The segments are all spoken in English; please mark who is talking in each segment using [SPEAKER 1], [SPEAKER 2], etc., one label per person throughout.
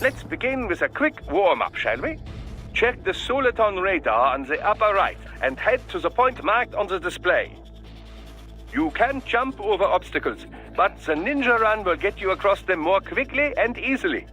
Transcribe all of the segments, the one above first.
[SPEAKER 1] let's begin with a quick warm-up, shall we? Check the Soliton radar on the upper right and head to the point marked on the display. You can jump over obstacles, but the ninja run will get you across them more quickly and easily.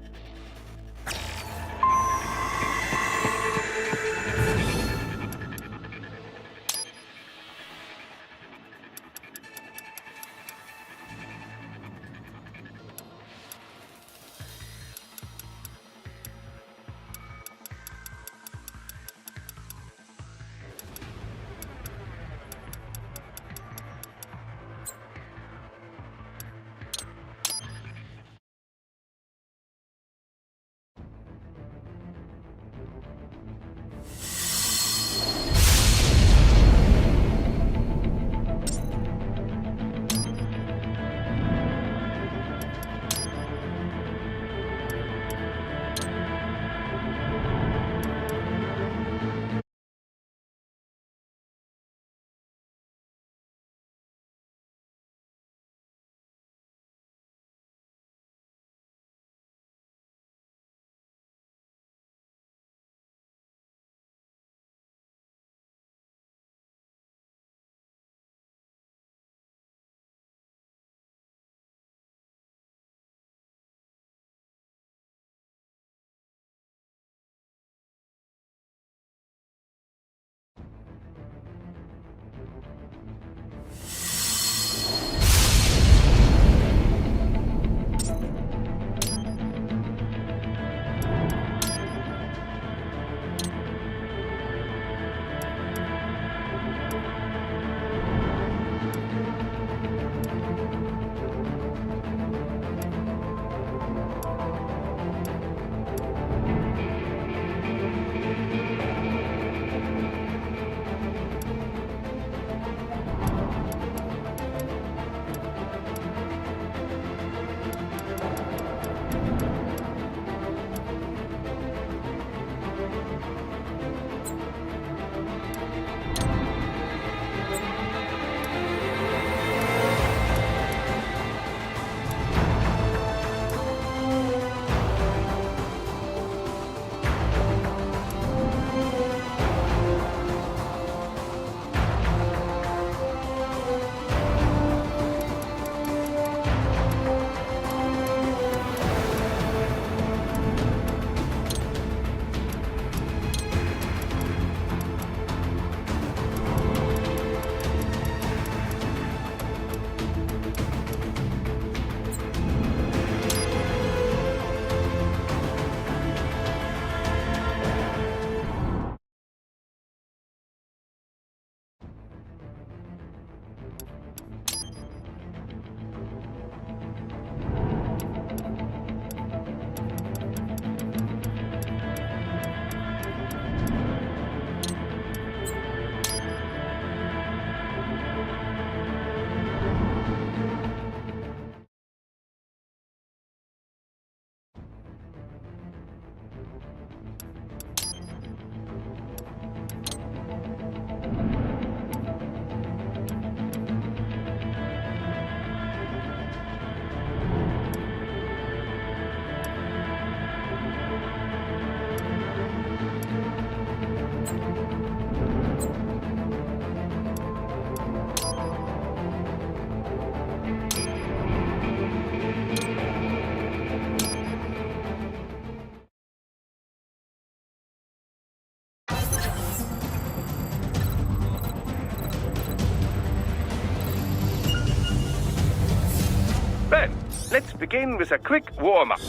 [SPEAKER 1] Let's begin with a quick warm-up,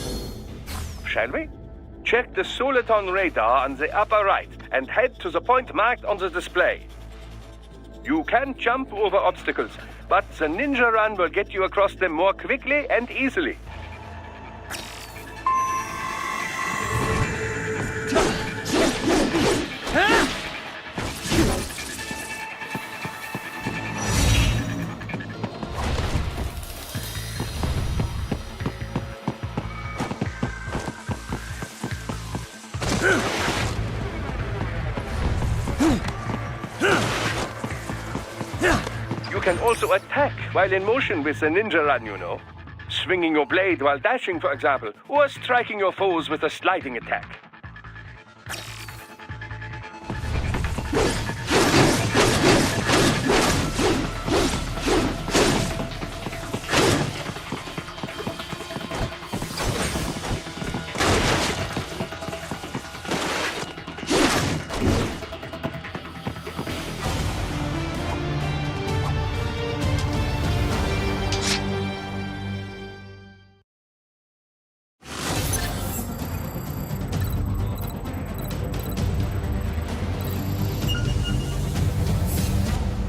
[SPEAKER 1] shall we? Check the Soliton radar on the upper right and head to the point marked on the display. You can jump over obstacles, but the ninja run will get you across them more quickly and easily. You can also attack while in motion with the ninja run, you know. Swinging your blade while dashing, for example, or striking your foes with a sliding attack.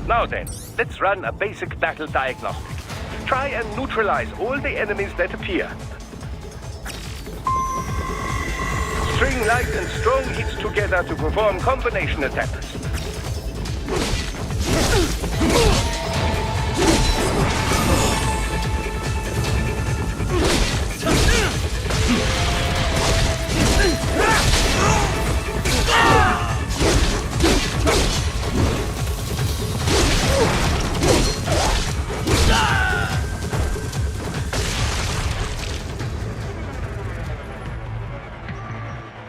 [SPEAKER 1] Now then, let's run a basic battle diagnostic. Try and neutralize all the enemies that appear. String light and strong hits together to perform combination attacks.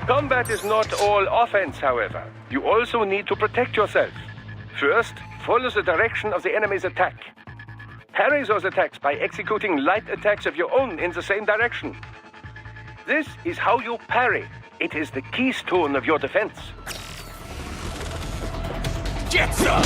[SPEAKER 1] Combat is not all offense, however. You also need to protect yourself. First, follow the direction of the enemy's attack. Parry those attacks by executing light attacks of your own in the same direction. This is how you parry. It is the keystone of your defense.
[SPEAKER 2] Get some!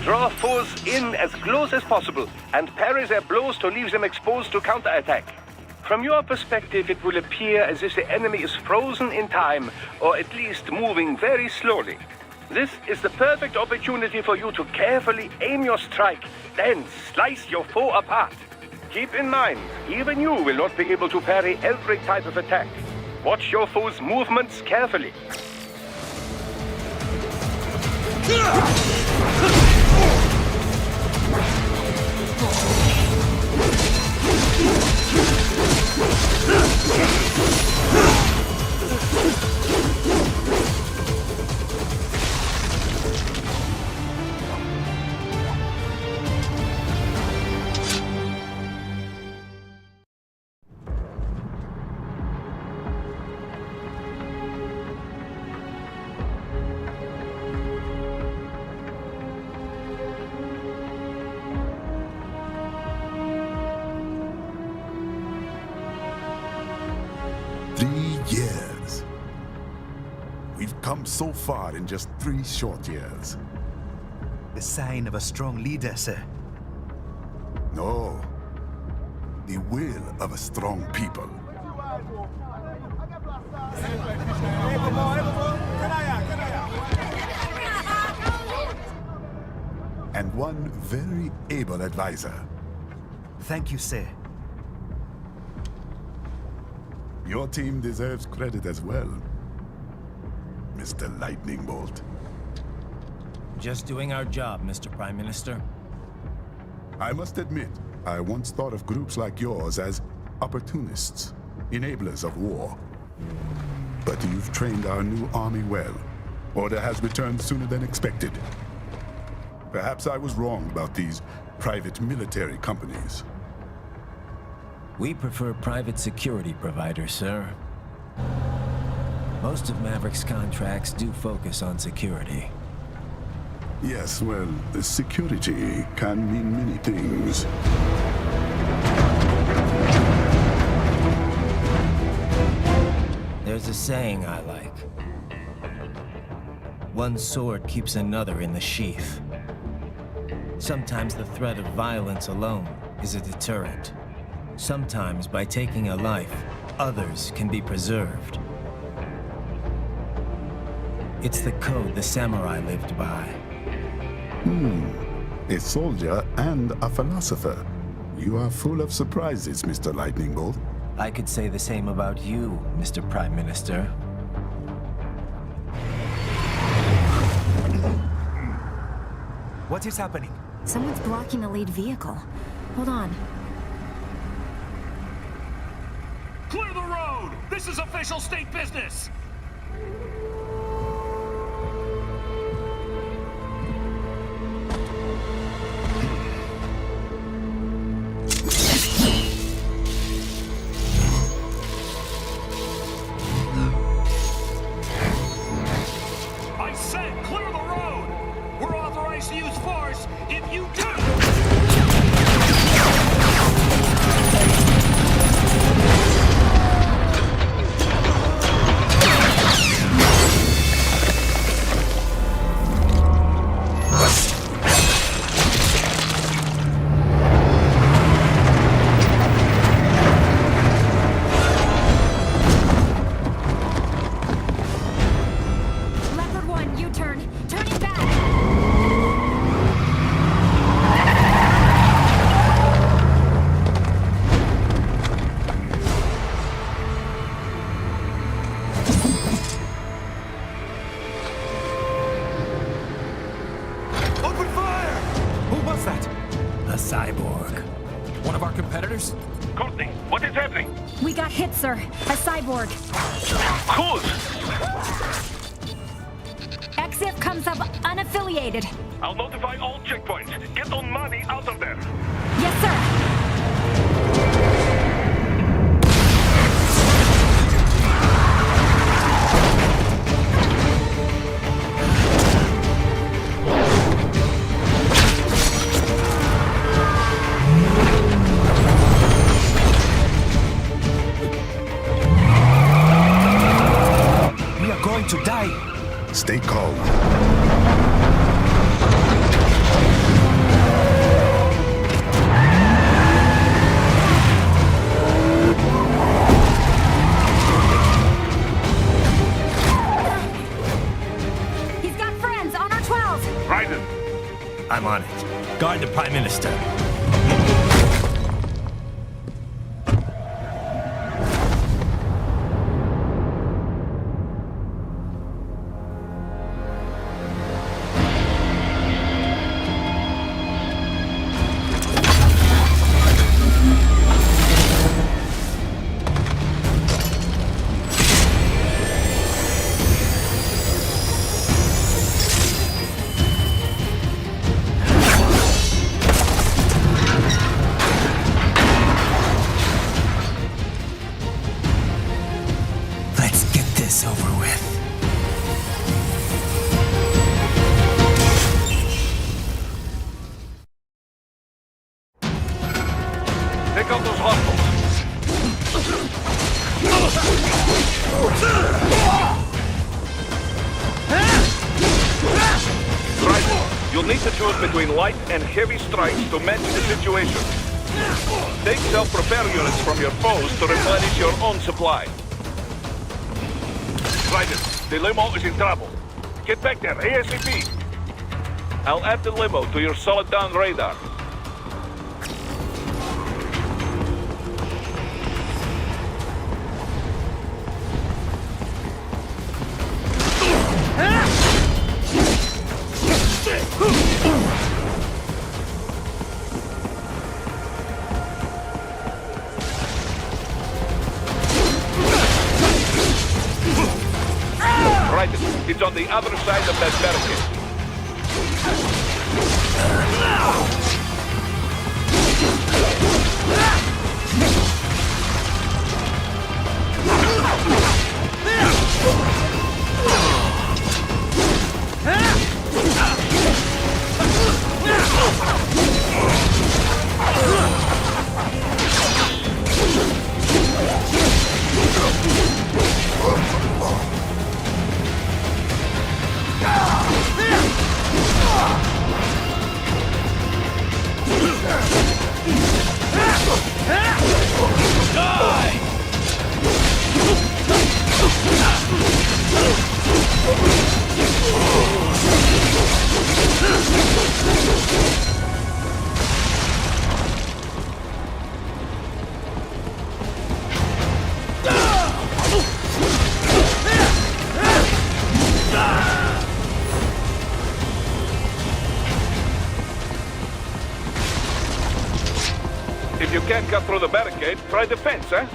[SPEAKER 1] Draw foes in as close as possible and parry their blows to leave them exposed to counterattack. From your perspective, it will appear as if the enemy is frozen in time, or at least moving very slowly. This is the perfect opportunity for you to carefully aim your strike, then slice your foe apart. Keep in mind, even you will not be able to parry every type of attack. Watch your foe's movements carefully.
[SPEAKER 3] Years. We've come so far in just 3 short years.
[SPEAKER 4] The sign of a strong leader, sir.
[SPEAKER 3] No. The will of a strong people. And one very able advisor.
[SPEAKER 4] Thank you, sir.
[SPEAKER 3] Your team deserves credit as well, Mr. Lightning Bolt.
[SPEAKER 2] Just doing our job, Mr. Prime Minister.
[SPEAKER 3] I must admit, I once thought of groups like yours as opportunists, enablers of war. But you've trained our new army well. Order has returned sooner than expected. Perhaps I was wrong about these private military companies.
[SPEAKER 2] We prefer private security providers, sir. Most of Maverick's contracts do focus on security.
[SPEAKER 3] Yes, well, security can mean many things.
[SPEAKER 2] There's a saying I like. One sword keeps another in the sheath. Sometimes the threat of violence alone is a deterrent. Sometimes by taking a life, others can be preserved. It's the code the samurai lived by.
[SPEAKER 3] A soldier and a philosopher. You are full of surprises, Mr. Lightning Bolt.
[SPEAKER 2] I could say the same about you, Mr. Prime Minister.
[SPEAKER 4] What is happening?
[SPEAKER 5] Someone's blocking the lead vehicle. Hold on. This is official state business! I said clear the road! We're authorized to use force if you do!
[SPEAKER 6] Leopard 1, U-turn. Turning back.
[SPEAKER 5] Open fire!
[SPEAKER 4] Who was that?
[SPEAKER 2] A cyborg.
[SPEAKER 5] One of our competitors?
[SPEAKER 1] Courtney, what is happening?
[SPEAKER 6] We got hit, sir. A cyborg.
[SPEAKER 1] Whose?
[SPEAKER 6] Exif comes up unaffiliated.
[SPEAKER 1] I'll notify all checkpoints. Get on money out of there.
[SPEAKER 6] Yes, sir.
[SPEAKER 4] We are going to die.
[SPEAKER 3] Stay calm.
[SPEAKER 6] He's got friends on our 12s.
[SPEAKER 1] Raiden,
[SPEAKER 2] I'm on it. Guard the Prime Minister. Let's get this over with.
[SPEAKER 1] take out those hostiles. Raiden, you'll need to choose between light and heavy strikes to match the situation. Take self-repair units from your foes to replenish your own supply. Raiden, the limo is in trouble. Get back there, ASAP. I'll add the limo to your solid down radar. Raiden, it's on the other side of that barricade. If you can't cut through the barricade, try the fence, eh?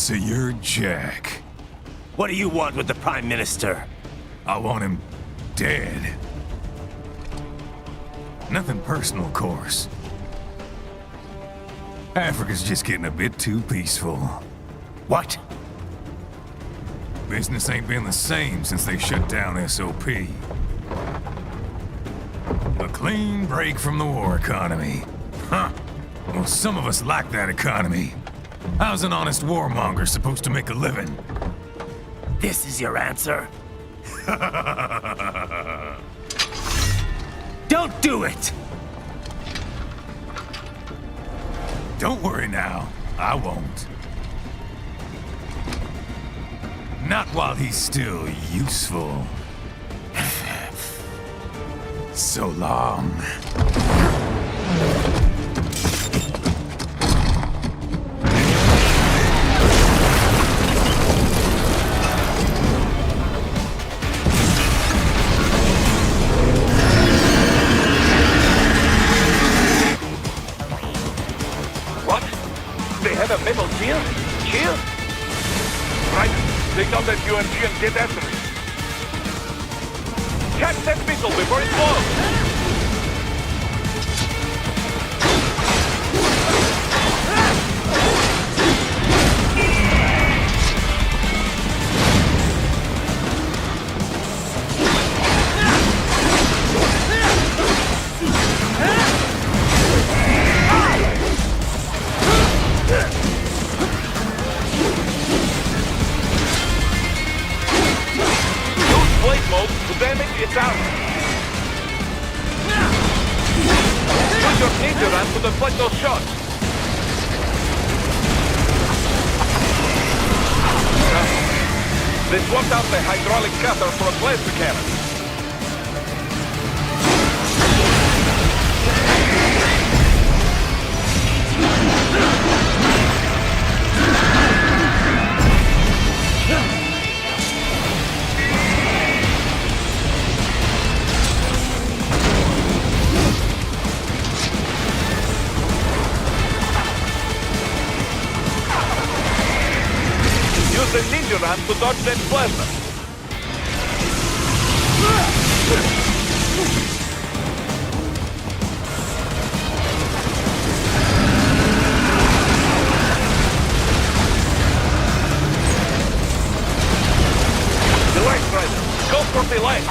[SPEAKER 7] So you're Jack.
[SPEAKER 2] What do you want with the Prime Minister?
[SPEAKER 7] I want him dead. Nothing personal, of course. Africa's just getting a bit too peaceful.
[SPEAKER 2] What?
[SPEAKER 7] Business ain't been the same since they shut down SOP. A clean break from the war economy. Huh. Well, some of us like that economy. How's an honest warmonger supposed to make a living?
[SPEAKER 2] This is your answer? Don't do it!
[SPEAKER 7] Don't worry now. I won't. Not while he's still useful. So long.
[SPEAKER 1] What? They have a metal shield? Shield? Right. Take out that UMG and get after it. Catch that missile before it blows! Damage its armor. Use your ninja ram to deflect those shots. They swapped out the hydraulic cutter for a plasma cannon. Use the ninja ram to dodge that plasma. The light rider, go for the light.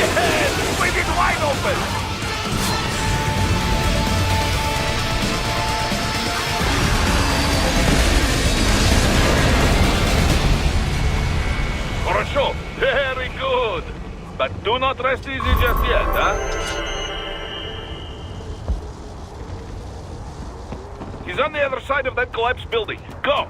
[SPEAKER 1] Yes! Squeeze it wide open! Хорошо. Very good. But do not rest easy just yet, huh? He's on the other side of that collapsed building. Go!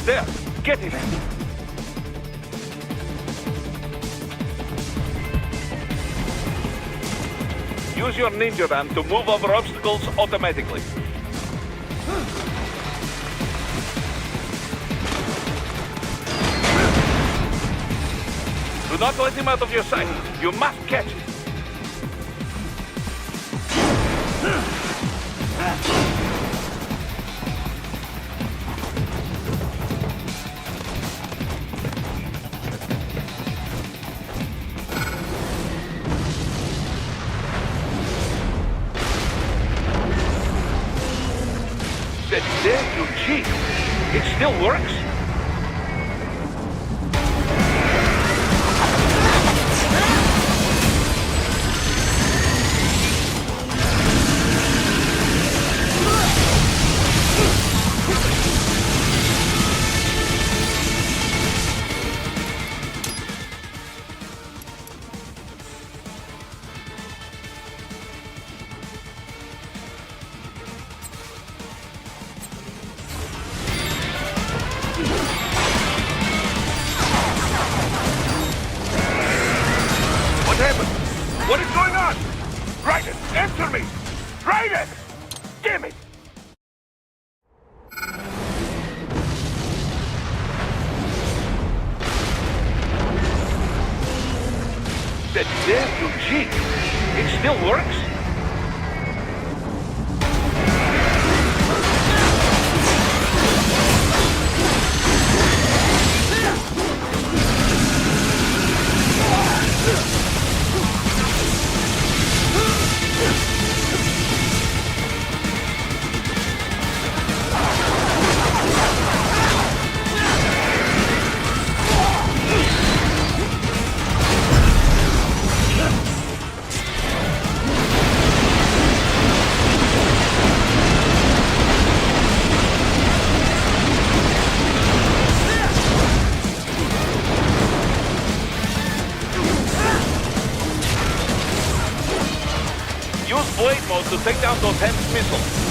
[SPEAKER 1] There! Get him! Use your ninja van to move over obstacles automatically. Do not let him out of your sight. You must catch him. There you cheat. It still works? What happened? What is going on? Raiden, answer me! Raiden! Damn it! That damn you cheat! It still works? Use blade mode to take down those heavy missiles.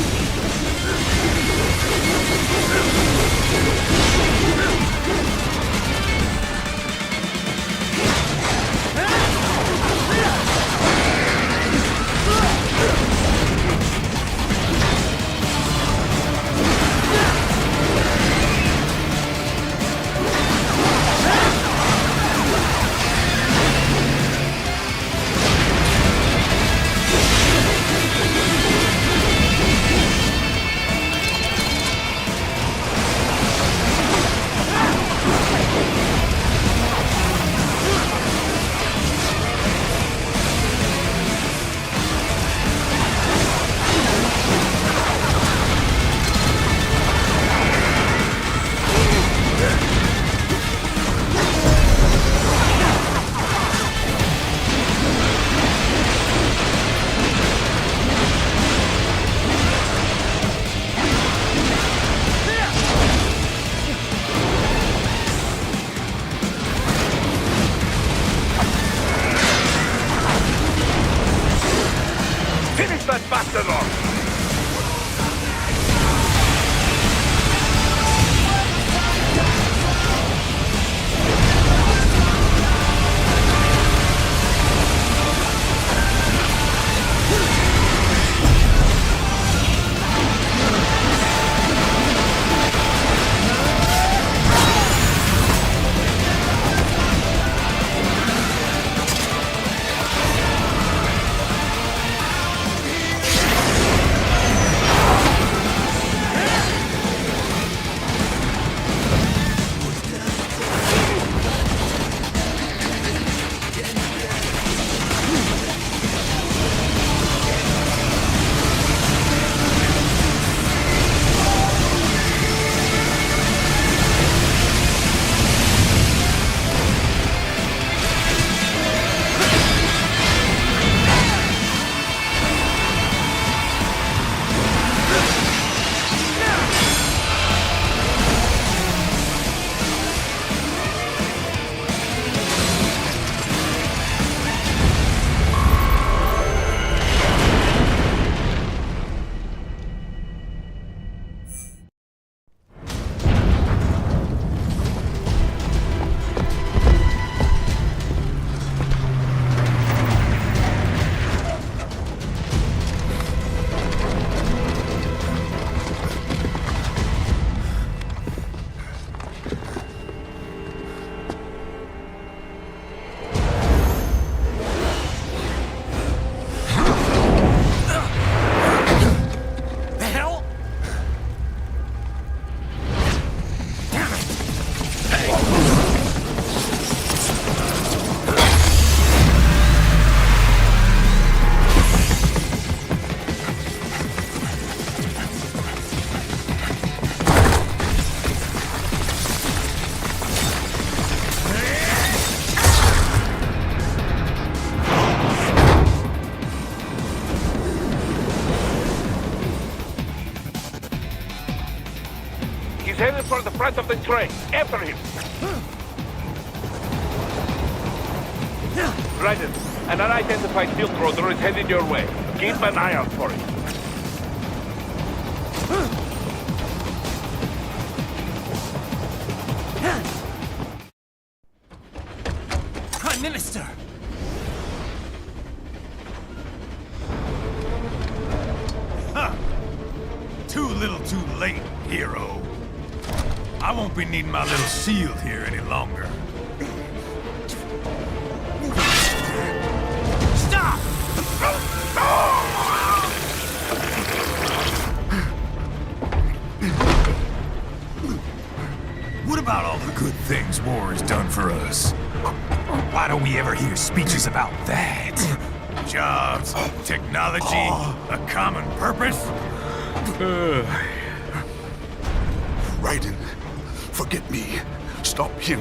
[SPEAKER 1] That bastard off! He's headed for the front of the train. After him. Raiden, an unidentified field roader is headed your way. Keep an eye out for it.
[SPEAKER 2] Prime Minister!
[SPEAKER 7] Too little too late, hero. I won't be needing my little shield here any longer.
[SPEAKER 2] Stop!
[SPEAKER 7] What about all the good things war has done for us? Why don't we ever hear speeches about that? Jobs, technology, a common purpose?
[SPEAKER 3] Raiden, forget me. Stop him.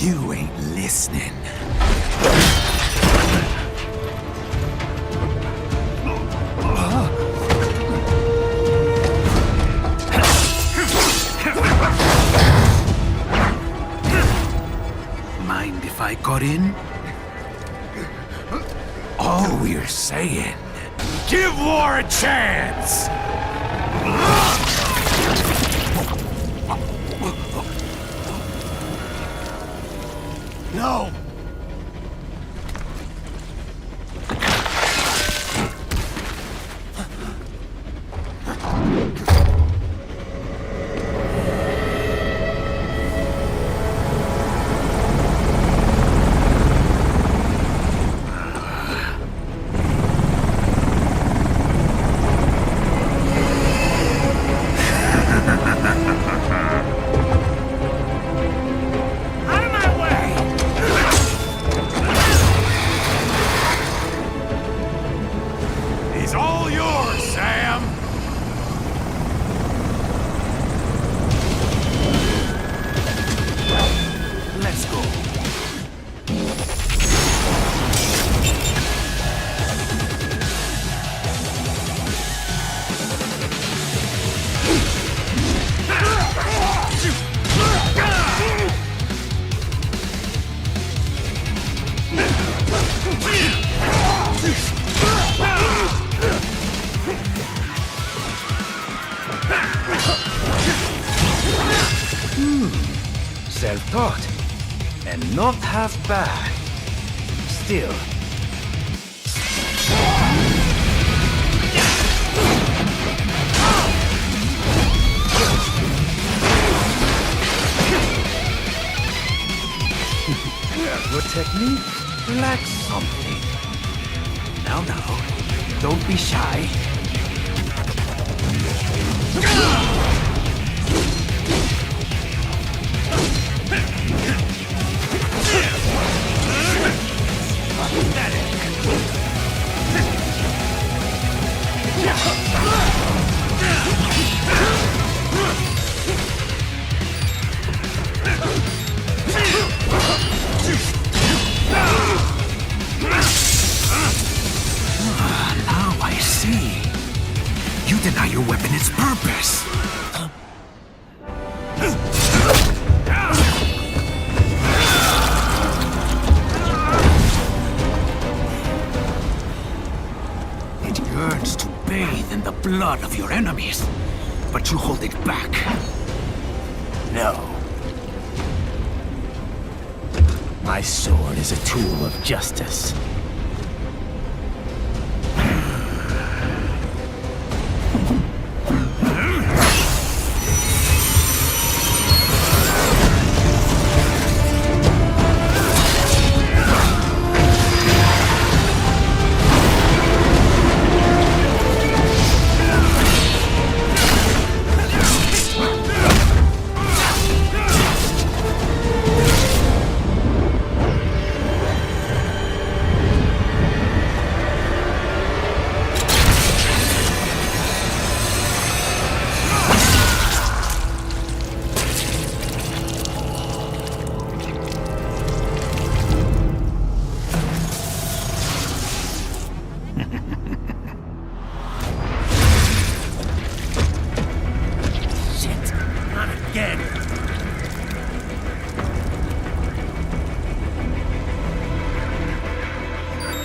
[SPEAKER 7] You ain't listening. Mind if I got in? All we're saying, give war a chance!
[SPEAKER 3] No!
[SPEAKER 7] He's all yours, Sam!
[SPEAKER 2] Let's go.
[SPEAKER 4] Self-taught. And not half bad. Still. Your technique lacks something. Now, don't be shy.
[SPEAKER 7] Now I see. You deny your weapon its purpose. It yearns to bathe in the blood of your enemies, but you hold it back.
[SPEAKER 2] No. My sword is a tool of justice.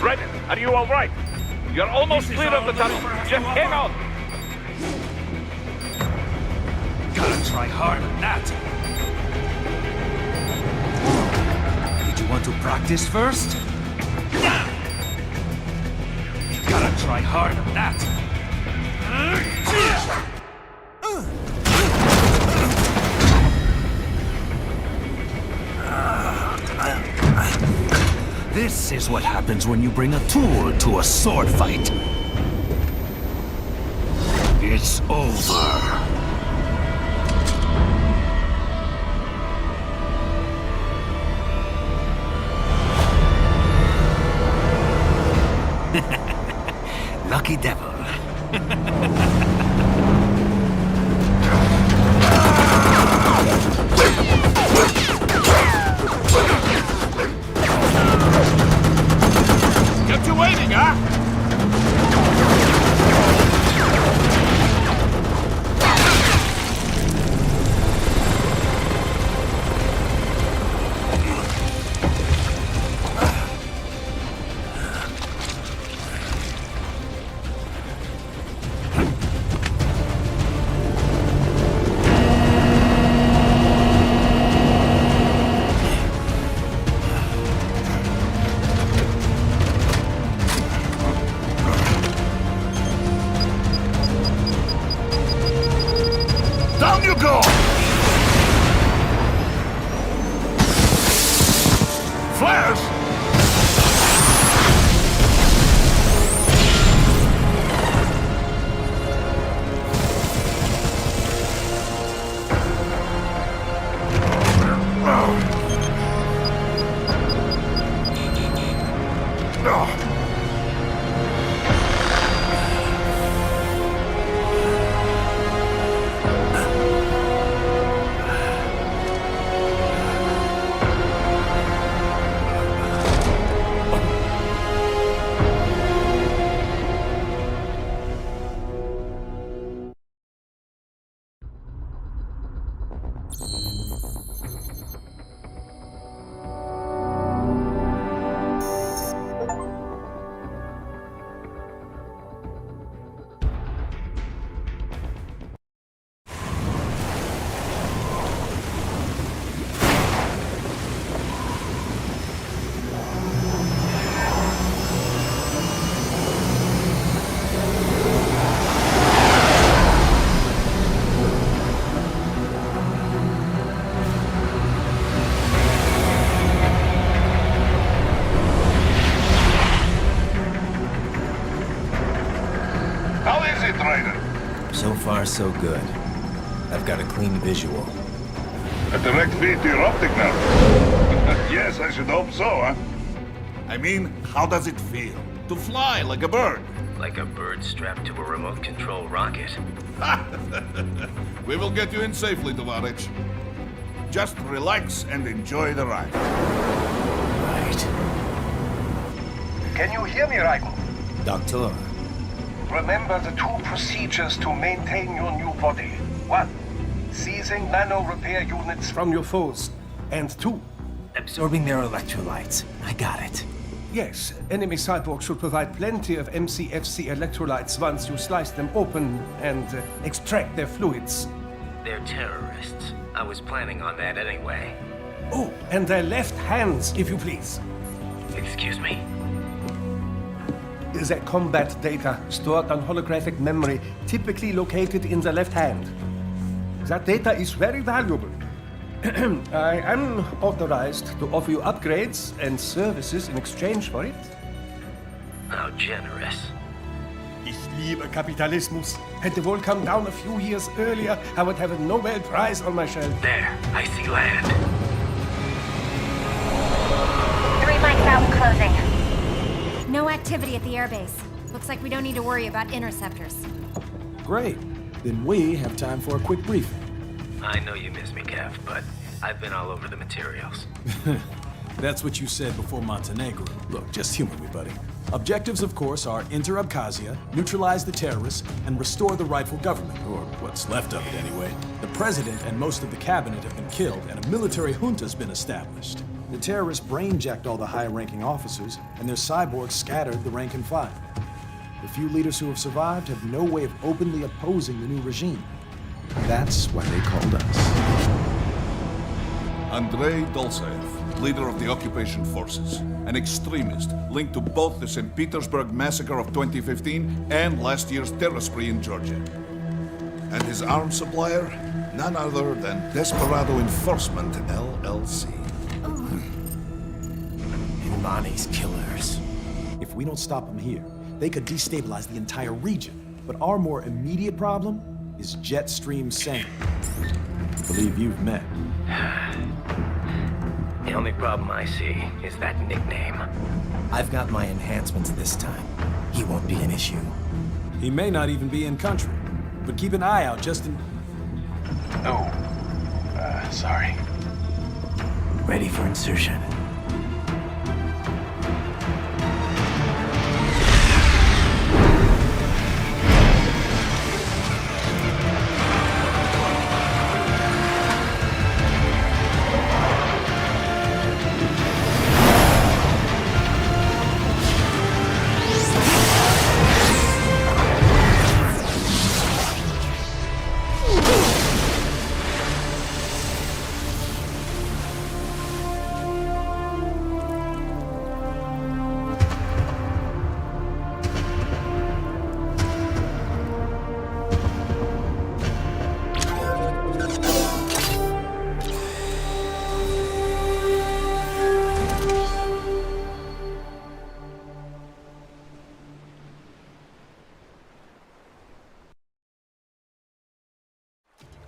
[SPEAKER 1] Revan, are you all right? You're almost clear of the tunnel. Just hang on.
[SPEAKER 4] Gotta try harder than that. Did you want to practice first? Gotta try harder than that. This is what happens when you bring a tool to a sword fight. It's over. Lucky devil.
[SPEAKER 7] Kept you waiting, huh? Down you go! Flares! How is it, Ryder?
[SPEAKER 2] So far, so good. I've got a clean visual.
[SPEAKER 3] A direct feed to your optic nerve. Yes, I should hope so, huh?
[SPEAKER 7] I mean, how does it feel? To fly like a bird?
[SPEAKER 2] Like a bird strapped to a remote control rocket.
[SPEAKER 7] We will get you in safely, Tovarich. Just relax and enjoy the ride.
[SPEAKER 2] Right.
[SPEAKER 1] Can you hear me, Raiko?
[SPEAKER 2] Doctor,
[SPEAKER 1] Remember the two procedures to maintain your new body. 1. Seizing nano repair units from your foes. And 2.
[SPEAKER 2] absorbing their electrolytes. I got it.
[SPEAKER 1] Yes, enemy cyborgs should provide plenty of MCFC electrolytes once you slice them open and extract their fluids.
[SPEAKER 2] They're terrorists. I was planning on that anyway.
[SPEAKER 1] Oh, and their left hands, if you please.
[SPEAKER 2] Excuse me?
[SPEAKER 1] The combat data stored on holographic memory, typically located in the left hand. That data is very valuable. I am authorized to offer you upgrades and services in exchange for it.
[SPEAKER 2] How generous.
[SPEAKER 1] Ich liebe Kapitalismus. Had the wall come down a few years earlier, I would have a Nobel Prize on my shelf.
[SPEAKER 2] There, I see land.
[SPEAKER 6] 3 mics out and closing. No activity at the airbase. Looks like we don't need to worry about interceptors.
[SPEAKER 8] Great. Then we have time for a quick briefing.
[SPEAKER 2] I know you miss me, Kev, but I've been all over the materials.
[SPEAKER 8] That's what you said before Montenegro. Look, just humor me, buddy. Objectives, of course, are enter Abkhazia, neutralize the terrorists, and restore the rightful government, or what's left of it anyway. The president and most of the cabinet have been killed, and a military junta's been established. The terrorists brain-jacked all the high-ranking officers, and their cyborgs scattered the rank and file. The few leaders who have survived have no way of openly opposing the new regime. That's why they called us.
[SPEAKER 9] Andrei Dolzaev, leader of the occupation forces, an extremist linked to both the St. Petersburg massacre of 2015 and last year's terror spree in Georgia. And his arms supplier, none other than Desperado Enforcement, LLC.
[SPEAKER 2] Imani's killers.
[SPEAKER 8] If we don't stop them here, they could destabilize the entire region. But our more immediate problem is Jetstream Sam. I believe you've met.
[SPEAKER 2] The only problem I see is that nickname. I've got my enhancements this time. He won't be an issue.
[SPEAKER 8] He may not even be in country, but keep an eye out just in...
[SPEAKER 10] Oh, sorry.
[SPEAKER 2] Ready for insertion.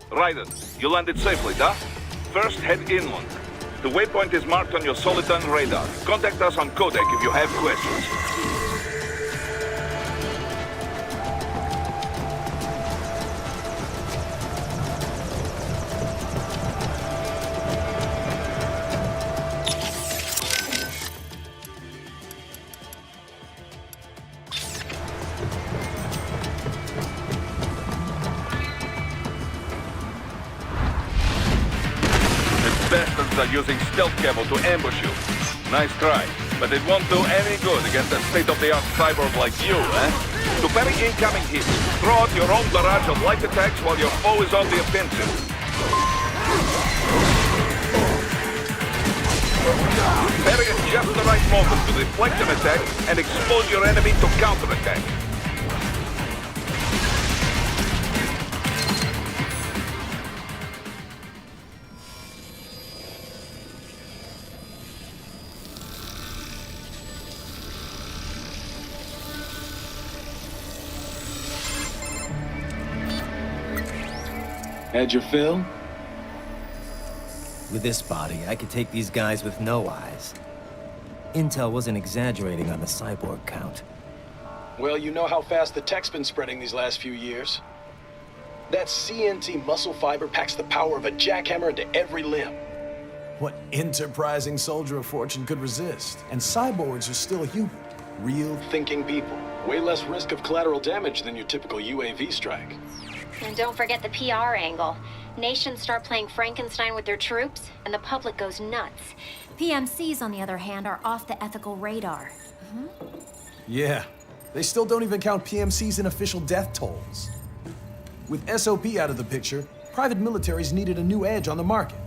[SPEAKER 1] Raiden, you landed safely, da? First, head inland. The waypoint is marked on your Soliton radar. Contact us on Codec if you have questions. Bastards are using stealth camo to ambush you. Nice try, but it won't do any good against a state-of-the-art cyborg like you, eh? To parry incoming hits, throw out your own barrage of light attacks while your foe is on the offensive. Parry at just the right moment to deflect an attack and expose your enemy to counterattack.
[SPEAKER 10] Had your fill?
[SPEAKER 2] With this body, I could take these guys with no eyes. Intel wasn't exaggerating on the cyborg count.
[SPEAKER 10] Well, you know how fast the tech's been spreading these last few years. That CNT muscle fiber packs the power of a jackhammer into every limb.
[SPEAKER 8] What enterprising soldier of fortune could resist? And cyborgs are still human. Real
[SPEAKER 10] Thinking people. Way less risk of collateral damage than your typical UAV strike.
[SPEAKER 6] And don't forget the PR angle. Nations start playing Frankenstein with their troops, and the public goes nuts. PMCs, on the other hand, are off the ethical radar.
[SPEAKER 8] Yeah, they still don't even count PMCs in official death tolls. With SOP out of the picture, private militaries needed a new edge on the market.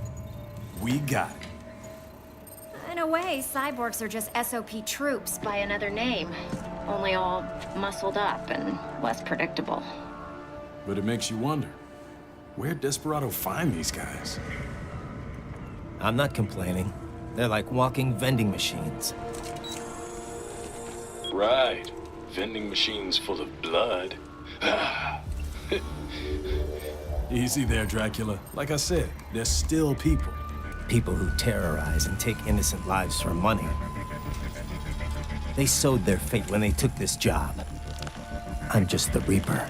[SPEAKER 8] We got it.
[SPEAKER 6] In a way, cyborgs are just SOP troops by another name. Only all muscled up and less predictable.
[SPEAKER 8] But it makes you wonder, where'd Desperado find these guys?
[SPEAKER 2] I'm not complaining. They're like walking vending machines.
[SPEAKER 10] Right. Vending machines full of blood.
[SPEAKER 8] Easy there, Dracula. Like I said, they're still people.
[SPEAKER 2] People who terrorize and take innocent lives for money. They sowed their fate when they took this job. I'm just the Reaper.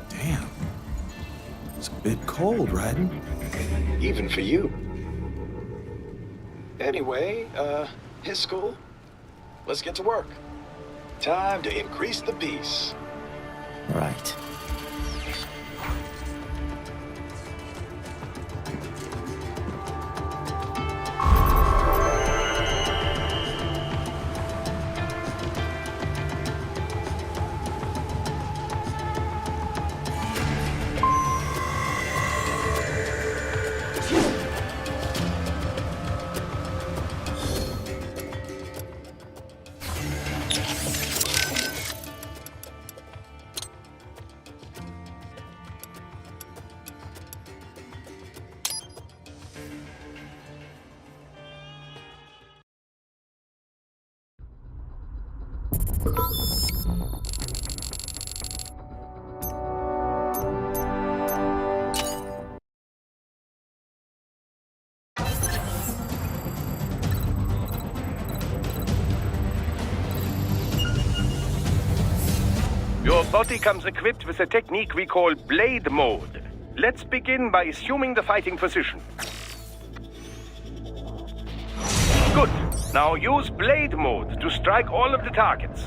[SPEAKER 8] Damn. It's a bit cold, Raiden.
[SPEAKER 10] Even for you. Anyway, his school. Let's get to work. Time to increase the peace.
[SPEAKER 2] Right.
[SPEAKER 1] Your body comes equipped with a technique we call blade mode. Let's begin by assuming the fighting position. Good. Now use blade mode to strike all of the targets.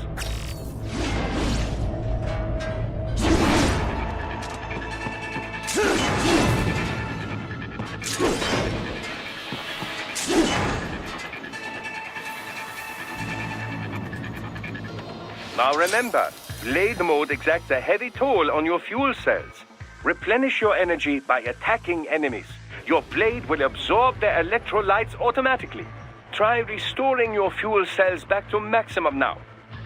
[SPEAKER 1] Now remember, blade mode exacts a heavy toll on your fuel cells. Replenish your energy by attacking enemies. Your blade will absorb their electrolytes automatically. Try restoring your fuel cells back to maximum now.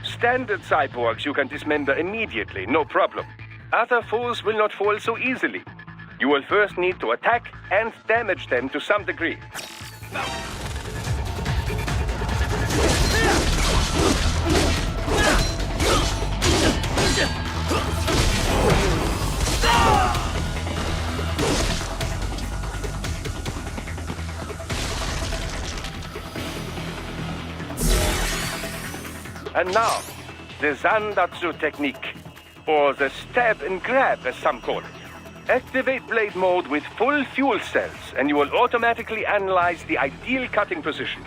[SPEAKER 1] Standard cyborgs you can dismember immediately, no problem. Other foes will not fall so easily. You will first need to attack and damage them to some degree. And now, the Zandatsu technique, or the stab and grab as some call it. Activate blade mode with full fuel cells, and you will automatically analyze the ideal cutting position.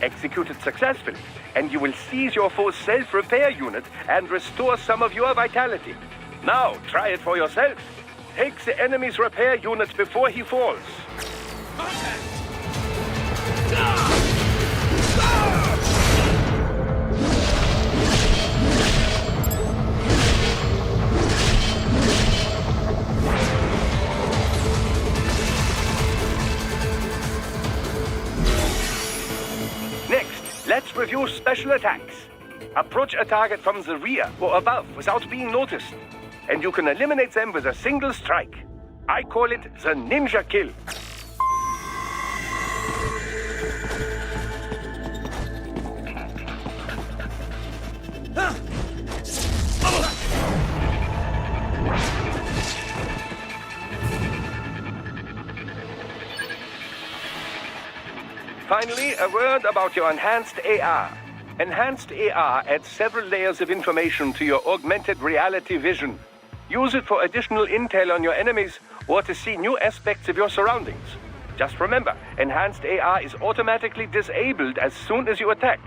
[SPEAKER 1] Execute it successfully, and you will seize your foe's self-repair unit and restore some of your vitality. Now, try it for yourself. Take the enemy's repair unit before he falls. Next, let's review special attacks. Approach a target from the rear or above without being noticed, and you can eliminate them with a single strike. I call it the ninja kill. Finally, a word about your enhanced AR. Enhanced AR adds several layers of information to your augmented reality vision. Use it for additional intel on your enemies or to see new aspects of your surroundings. Just remember, enhanced AR is automatically disabled as soon as you attack.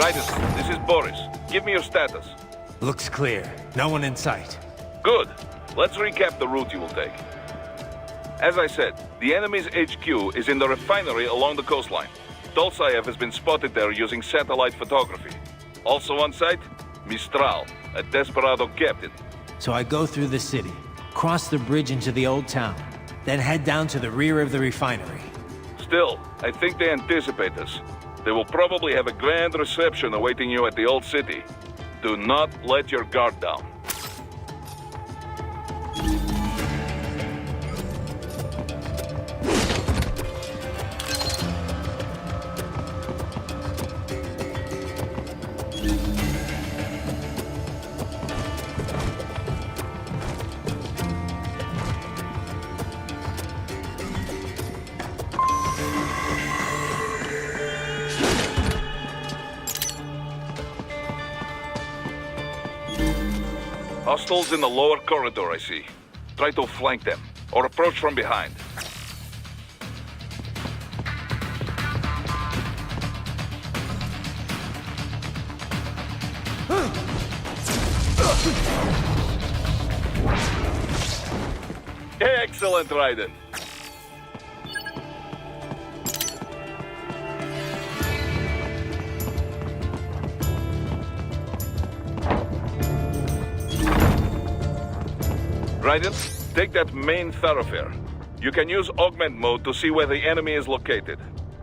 [SPEAKER 1] Raiden, this is Boris. Give me your status.
[SPEAKER 2] Looks clear. No one in sight.
[SPEAKER 1] Good. Let's recap the route you will take. As I said, the enemy's HQ is in the refinery along the coastline. Dolzaev has been spotted there using satellite photography. Also on site, Mistral, a desperado captain.
[SPEAKER 2] So I go through the city, cross the bridge into the old town, then head down to the rear of the refinery.
[SPEAKER 1] Still, I think they anticipate us. They will probably have a grand reception awaiting you at the old city.
[SPEAKER 9] Do not let your guard down. Hostiles in the lower corridor, I see. Try to flank them, or approach from behind. Excellent, Raiden. Raiden, take that main thoroughfare. You can use augment mode to see where the enemy is located.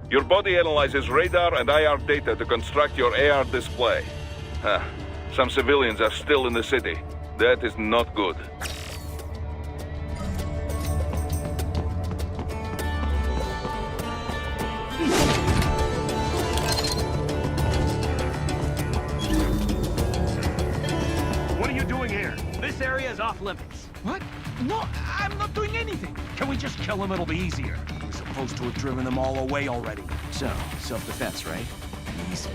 [SPEAKER 9] Your body analyzes radar and IR data to construct your AR display. Some civilians are still in the city. That is not good.
[SPEAKER 5] What are you doing here? This area is off limits.
[SPEAKER 4] What? No, I'm not doing anything.
[SPEAKER 5] Can we just kill them? It'll be easier.
[SPEAKER 4] We're supposed to have driven them all away already. So, self-defense, right? Easy.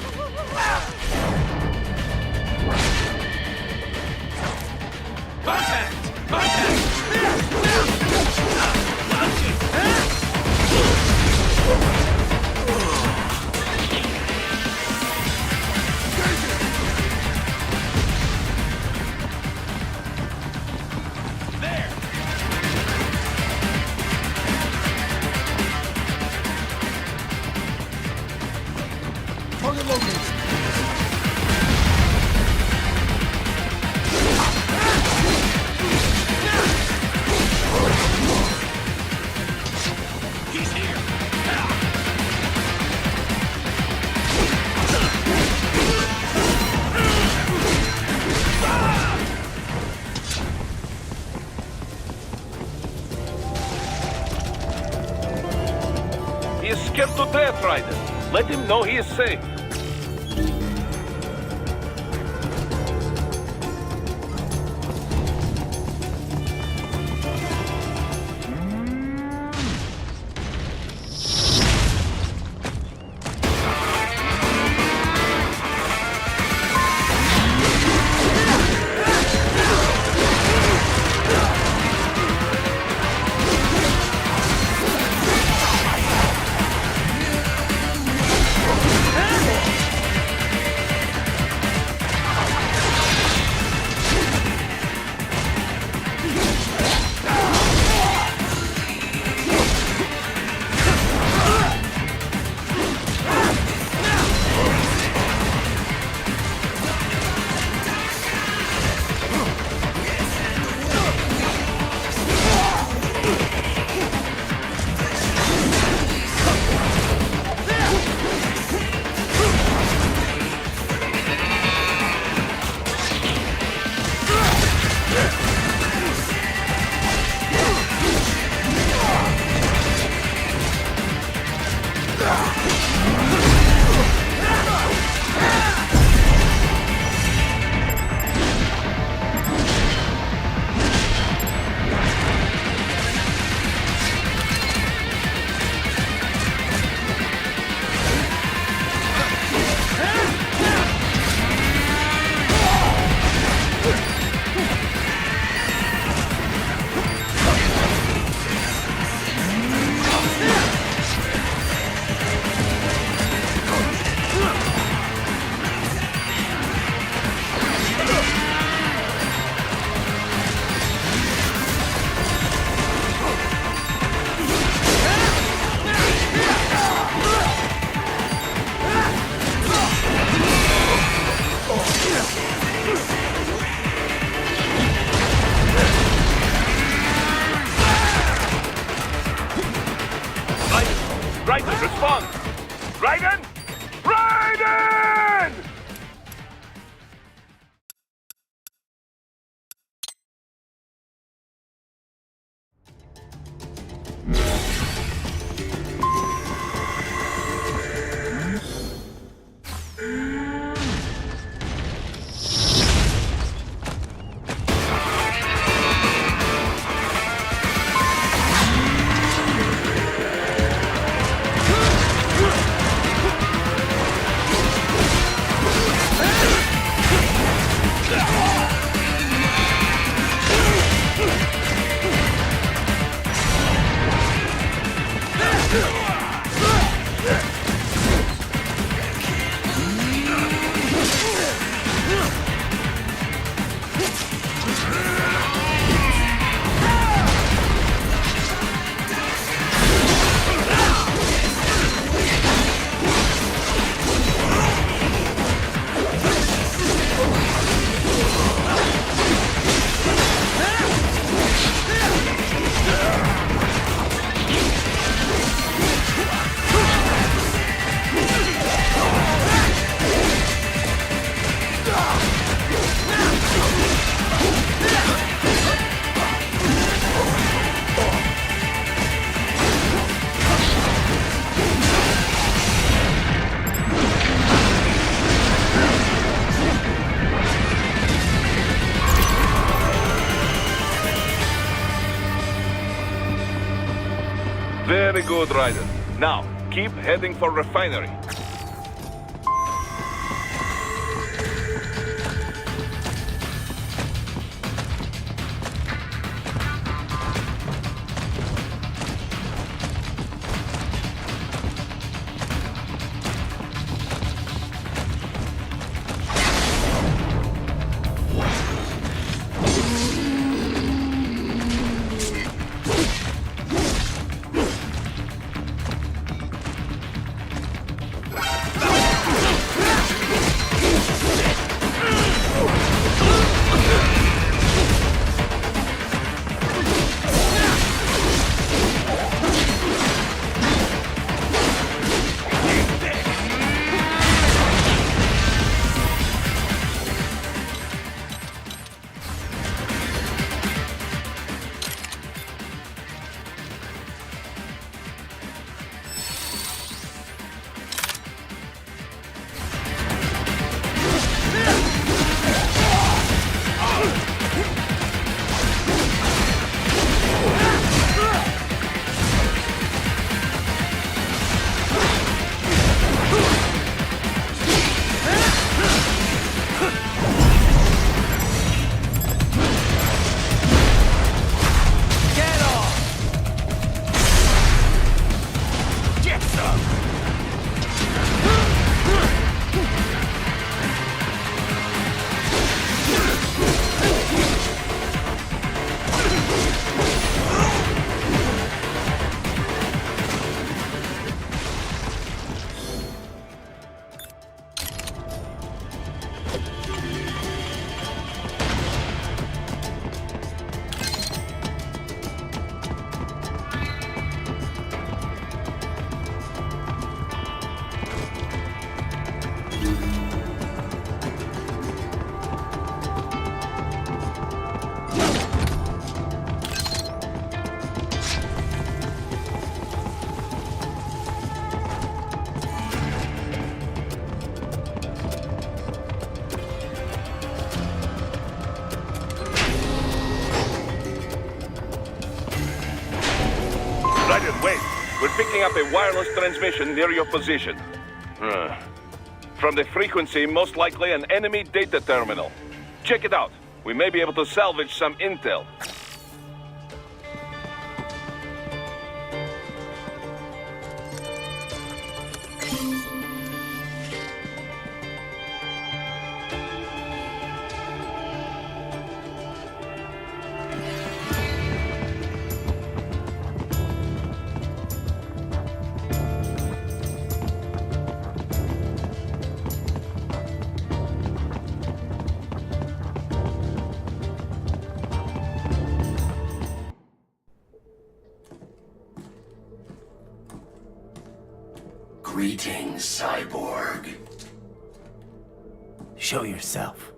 [SPEAKER 5] Contact! Contact!
[SPEAKER 8] Target located.
[SPEAKER 5] He's here!
[SPEAKER 1] He is scared to death, Raiden. Let him know he is safe. Very good, Ryder. Now, keep heading for refinery. Ryder, wait. We're picking up a wireless transmission near your position. From the frequency, most likely an enemy data terminal. Check it out. We may be able to salvage some intel.
[SPEAKER 11] Greetings, cyborg.
[SPEAKER 2] Show yourself.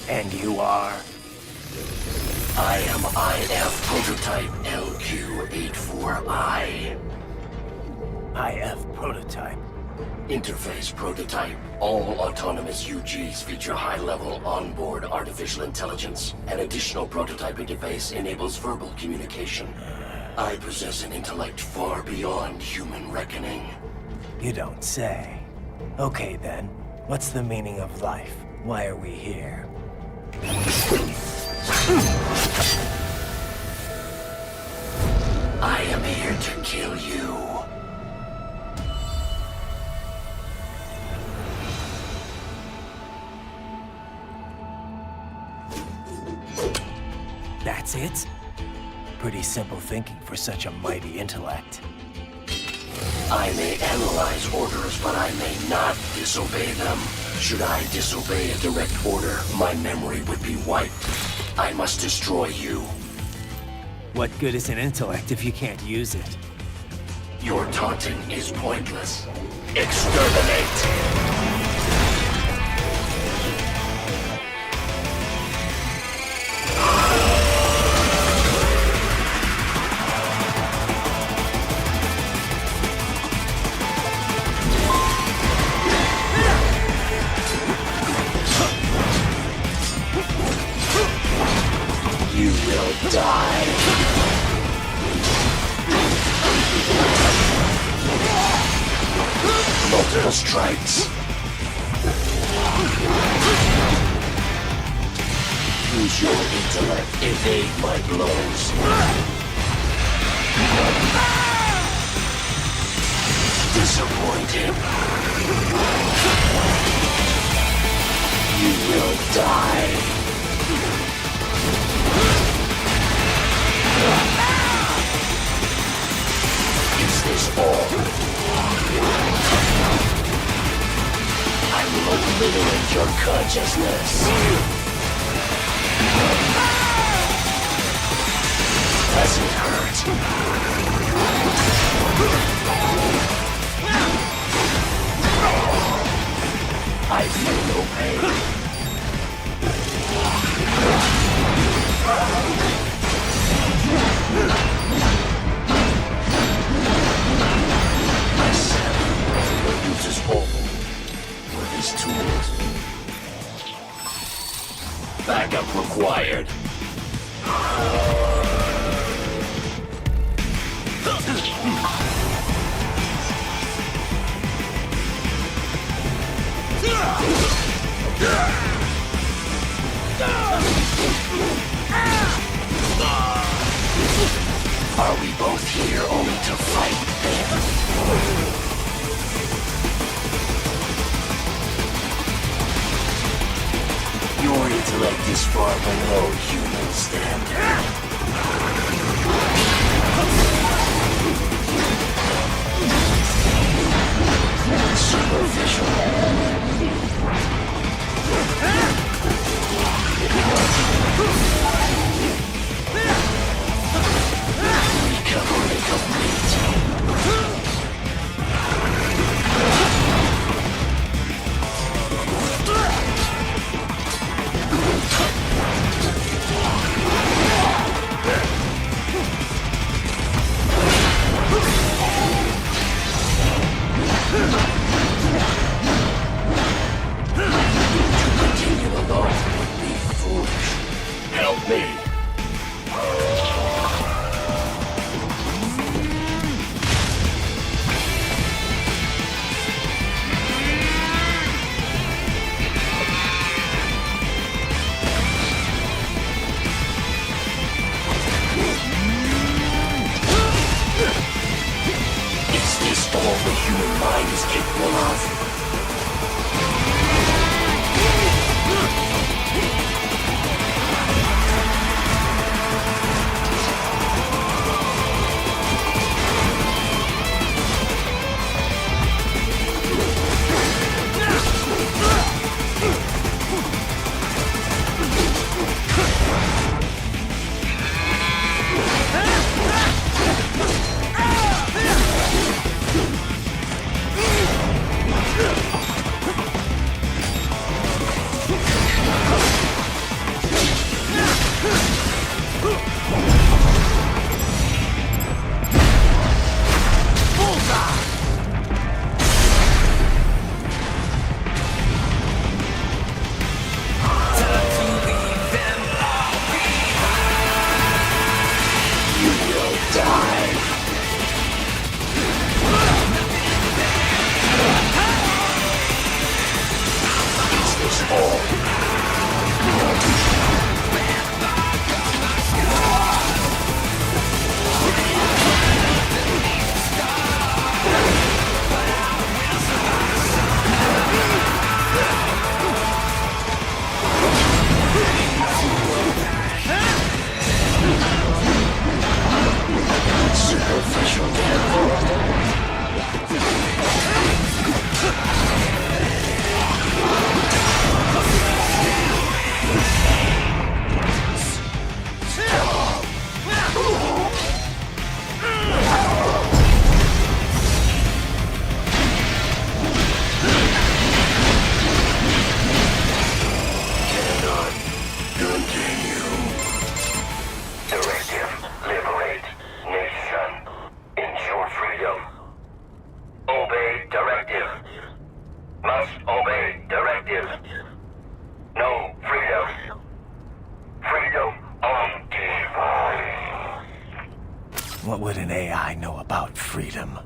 [SPEAKER 2] And you are?
[SPEAKER 11] I am IF Prototype LQ-84I.
[SPEAKER 2] IF Prototype.
[SPEAKER 11] Interface Prototype. All autonomous UGs feature high-level onboard artificial intelligence. An additional prototype interface enables verbal communication. I possess an intellect far beyond human reckoning.
[SPEAKER 2] You don't say. Okay then, what's the meaning of life? Why are we here?
[SPEAKER 11] I am here to kill you.
[SPEAKER 2] That's it? Pretty simple thinking for such a mighty intellect.
[SPEAKER 11] I may analyze orders, but I may not disobey them. Should I disobey a direct order, my memory would be wiped. I must destroy you.
[SPEAKER 2] What good is an intellect if you can't use it?
[SPEAKER 11] Your taunting is pointless. Exterminate! You will die. Multiple strikes. Use your intellect. Evade my blows. Disappointed. You will die. Is this all? I will obliterate your consciousness. Does it hurt? I feel no pain. My son will use his hope for his tools. Backup required. Are we both here only to fight then? Your intellect is far below human standard. Superficial. Recovery complete. To continue alone would be foolish. Help me. Is this all the human mind is capable of?
[SPEAKER 2] What would an AI know about freedom?